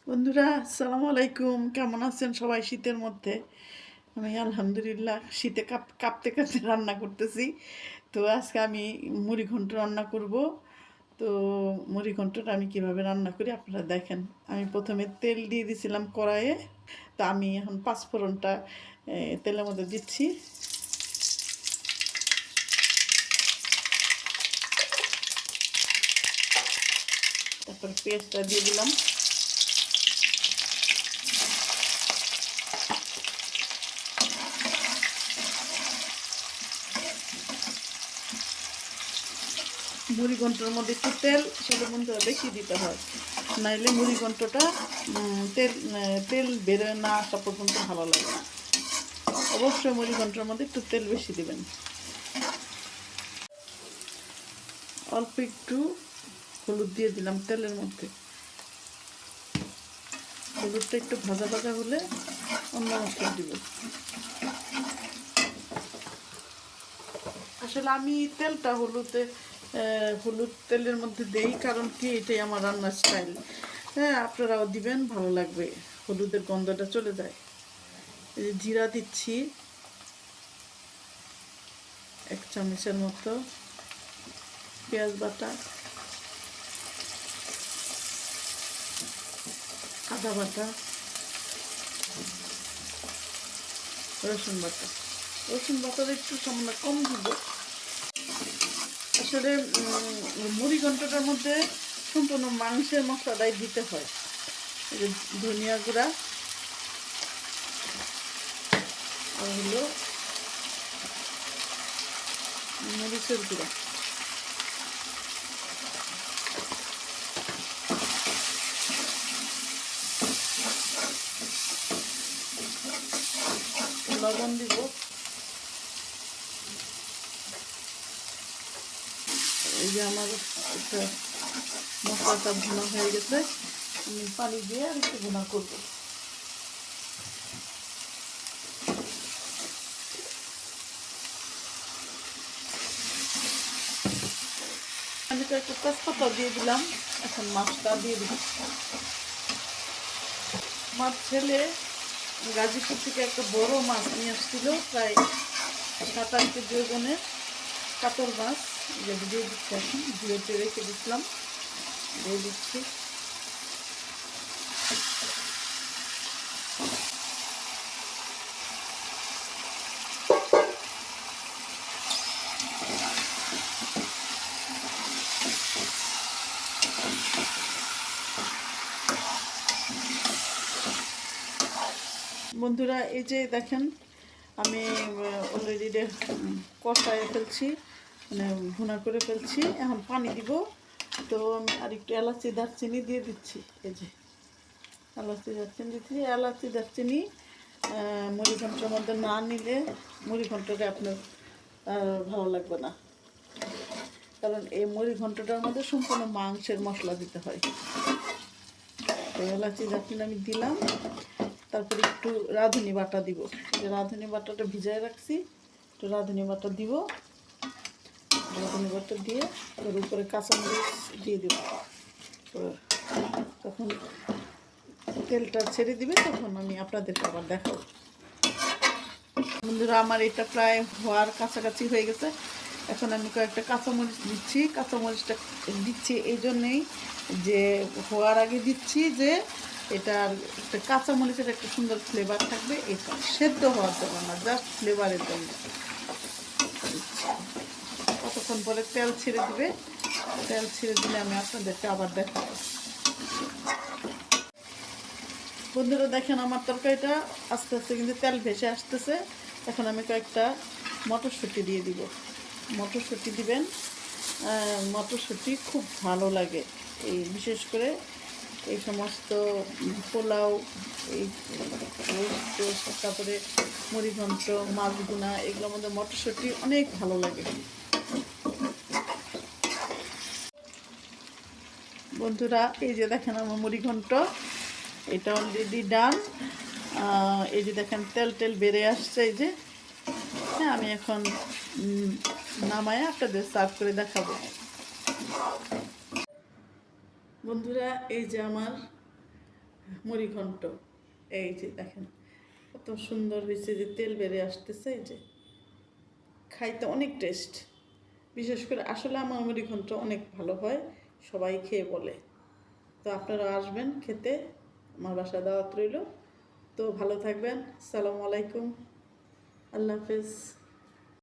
বন্ধুরা, আসসালামু আলাইকুম। কেমন আছেন সবাই? শীতের মধ্যে আমি আলহামদুলিল্লাহ শীতে কাঁপতে কাঁপতে রান্না করতেছি। তো আজকে আমি মুড়ি ঘন্ট রান্না করব। তো মুড়ি ঘন্টটা আমি কিভাবে রান্না করি আপনারা দেখেন। আমি প্রথমে তেল দিয়ে দিয়েছিলাম কড়াইয়ে। তো আমি এখন পাঁচফোড়নটা তেলের মধ্যে দিচ্ছি। তারপর পেঁয়াজটা দিয়ে দিলাম। মুড়ি ঘন্টর মধ্যে একটু তেল সেটা কিন্তু বেশি দিতে হয়, নাইলে মুড়ি ঘন্টটা তেল তেল বেরোয় না আসা পর্যন্ত ভালো লাগে না। অবশ্যই মুড়ি ঘন্টর মধ্যে একটু তেল বেশি দিবেন। অল্প একটু হলুদ দিয়ে দিলাম তেলের মধ্যে। হলুদটা একটু ভাজা ভাজা হলে অন্য মশলা দিব। আসলে আমি তেলটা হলুদ তেলের মধ্যে দেই, কারণ কি এটাই আমার রান্নার স্টাইল। হ্যাঁ, আপনারাও দিবেন, ভালো লাগবে, হলুদের গন্ধটা চলে যায়। এই যে জিরা দিচ্ছি 1 চামচের মতো, পেঁয়াজ বাটা, আদা বাটা, রসুন বাটা। রসুন বাটার একটু সামান্য কম দিব। আসলে মুড়ি ঘন্টটার মধ্যে সম্পূর্ণ মাংসের মশলাটাই দিতে হয়। এই যে ধনিয়া গুঁড়া আর হলো মরিচের গুঁড়া। লবণ দিব। এই যে আমার একটা মশলাটা ভুনা হয়ে গেছে, আমি পানি দিয়ে আর একটু ভুনা করবো। আমি তো একটা তেজপাতা দিয়ে দিলাম। এখন মাছটা দিয়ে দিব। মাছ ছেলে গাজীপুর থেকে একটা বড় মাছ নিয়ে আসছিল, প্রায় 7-8 কেজি ওজনের কাতল মাছ। যেটা দিয়ে দিচ্ছি, এখন ধুয়েতে রেখে দিচ্ছিলাম, দিয়ে দিচ্ছি। বন্ধুরা, এই যে দেখেন আমি অলরেডি কষায় ফেলছি, মানে ভুনা করে ফেলছি। এখন পানি দিব। তো আমি আর একটু এলাচি দারচিনি দিয়ে দিচ্ছি। এই যে এলাচি দারচিনি দিচ্ছি। এলাচি দারচিনি মুড়ি ঘন্টার মধ্যে না নিলে মুড়ি ঘন্টটা আপনার ভালো লাগবে না, কারণ এই মুড়ি ঘন্টটার মধ্যে সম্পূর্ণ মাংসের মশলা দিতে হয়। তো এলাচি দারচিনি আমি দিলাম। তারপরে একটু রাঁধুনি বাটা দিব। যে রাঁধুনি বাটাটা ভিজায় রাখছি, একটু রাঁধুনি বাটা দিব। রাঁধুনি বাটা দিয়ে ওর উপরে কাঁচামরিচ দিয়ে দিব। তখন তেলটা ছেড়ে দিবে, তখন আমি আপনাদেরকে আবার দেখাবো। বন্ধুরা, আমার এটা প্রায় হওয়ার কাছাকাছি হয়ে গেছে। এখন আমি কয়েকটা কাঁচামরিচ দিচ্ছি। কাঁচামরিচটা দিচ্ছি এই জন্যেই যে হওয়ার আগে দিচ্ছি, যে এটার একটা কাঁচামরিচের একটা সুন্দর ফ্লেভার থাকবে। এটা সেদ্ধ হওয়ার জন্য না, জাস্ট ফ্লেভারের জন্য। কতক্ষণ পরে তেল ছেড়ে দিবে। তেল ছেড়ে দিলে আমি আপনাদেরকে আবার দেখাবো। বন্ধুরা দেখেন, আমার তরকারিটা আস্তে আস্তে কিন্তু তেল ভেসে আসতেছে। এখন আমি কয়েকটা মটরশুঁটি দিয়ে দিব। মটরশুঁটি দিবেন। মটরশুঁটি খুব ভালো লাগে, এই বিশেষ করে এই সমস্ত পোলাও, এই রোস্ট, তারপরে মুড়িঘণ্ট, মাছ ভুনা, এগুলোর মধ্যে মটরশুঁটি অনেক ভালো লাগে। বন্ধুরা, এই যে দেখেন আমার মুড়িঘণ্ট, এটা অলরেডি ডান। এই যে দেখেন তেল তেল বেড়ে আসছে। এই যে হ্যাঁ, আমি এখন নামায় আপনাদের সার্ভ করে দেখাবো। বন্ধুরা, এই যে আমার মুড়ি ঘন্ট। এই যে দেখেন কত সুন্দর হয়েছে, যে তেল বেড়ে আসতেছে, এই যে খাইতে অনেক টেস্ট। বিশেষ করে আসলে আমার মুড়ি ঘন্ট অনেক ভালো হয়, সবাই খেয়ে বলে। তো আপনারা আসবেন খেতে, আমার বাসায় দাওয়াত রইল। তো ভালো থাকবেন, আসসালামু আলাইকুম, আল্লাহ হাফেজ।